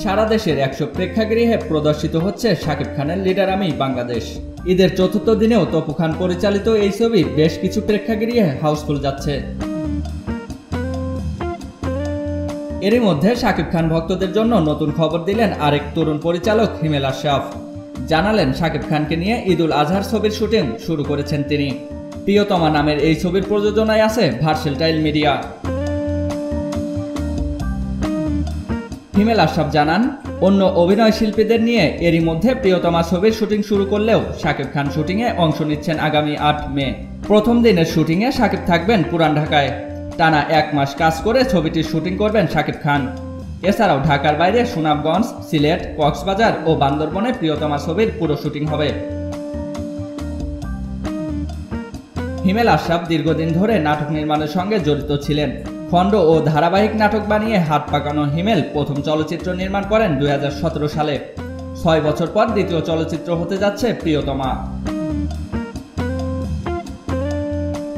সারা দেশের 100 প্রেক্ষাগৃহে প্রদর্শিত হচ্ছে শাকিব খানের লিডার আমি বাংলাদেশ। ঈদের চতুর্থ দিনেও তপু খান পরিচালিত এই ছবি বেশ কিছু প্রেক্ষাগৃহে হাউসফুল যাচ্ছে। এরই মধ্যে শাকিব খান ভক্তদের জন্য নতুন খবর দিলেন আরেক তরুণ পরিচালক হিমেল আশরাফ। জানালেন শাকিব খানকে নিয়ে ঈদুল আজহার ছবির শুটিং শুরু করেছেন তিনি। প্রিয়তমা নামের এই ছবির প্রযোজনায় আছে ভার্সেটাইল মিডিয়া। হিমেল আশরাফ জানান, অন্য অভিনয় শিল্পীদের নিয়ে এরই মধ্যে প্রিয়তমা ছবির শুটিং শুরু করলেও শাকিব খান শুটিংয়ে অংশ নিচ্ছেন আগামী 8 মে। প্রথম দিনের শুটিংয়ে শাকিব থাকবেন পুরান ঢাকায়। টানা 1 মাস কাজ করে ছবিটির শুটিং করবেন শাকিব খান। এছাড়াও ঢাকার বাইরে সুনামগঞ্জ, সিলেট, কক্সবাজার ও বান্দরবনে প্রিয়তমা ছবির পুরো শুটিং হবে। হিমেল আশরাফ দীর্ঘদিন ধরে নাটক নির্মাণের সঙ্গে জড়িত ছিলেন। খণ্ড ও ধারাবাহিক নাটক বানিয়ে হাত পাকানো হিমেল প্রথম চলচ্চিত্র নির্মাণ করেন 2017 সালে। 6 বছর পর দ্বিতীয় চলচ্চিত্র হতে যাচ্ছে প্রিয়তমা।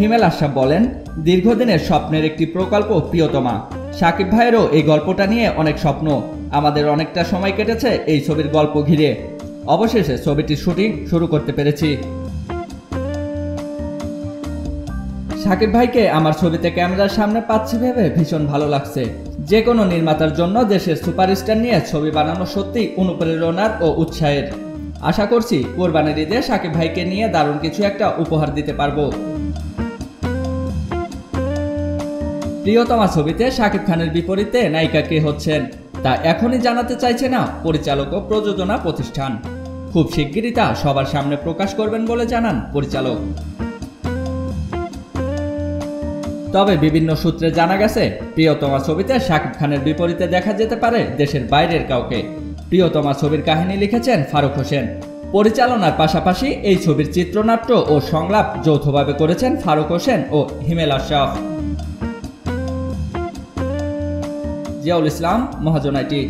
হিমেল আশরাফ বলেন, দীর্ঘদিনের স্বপ্নের একটি প্রকল্প প্রিয়তমা। শাকিব ভাইয়েরও এই গল্পটা নিয়ে অনেক স্বপ্ন। আমাদের অনেকটা সময় কেটেছে এই ছবির গল্প ঘিরে। অবশেষে ছবিটির শুটিং শুরু করতে পেরেছি। শাকিব ভাইকে আমার ছবিতে ক্যামেরার সামনে পাচ্ছি ভেবে ভীষণ ভালো লাগছে। যে কোনো নির্মাতার জন্য দেশের সুপারস্টার নিয়ে ছবি বানানো সত্যি অনুপ্রেরণার ও উৎসাহের। আশা করছি কোরবানির ঈদে শাকিব ভাইকে নিয়ে দারুণ কিছু একটা উপহার দিতে পারবো। প্রিয়তমা ছবিতে শাকিব খানের বিপরীতে নায়িকা কে হচ্ছেন তা এখনই জানাতে চাইছে না পরিচালক ও প্রযোজনা প্রতিষ্ঠান। খুব শিগগিরই তা সবার সামনে প্রকাশ করবেন বলে জানান পরিচালক। তবে বিভিন্ন সূত্রে জানা গেছে, প্রিয়তমা ছবিতে শাকিব খানের বিপরীতে দেখা যেতে পারে দেশের বাইরের কাউকে। প্রিয়তমা ছবির কাহিনী লিখেছেন ফারুক হোসেন। পরিচালনার পাশাপাশি এই ছবির চিত্রনাট্য ও সংলাপ যৌথভাবে করেছেন ফারুক হোসেন ও হিমেল আশরাফ। জিয়াউল ইসলাম, মহাজন আইটি।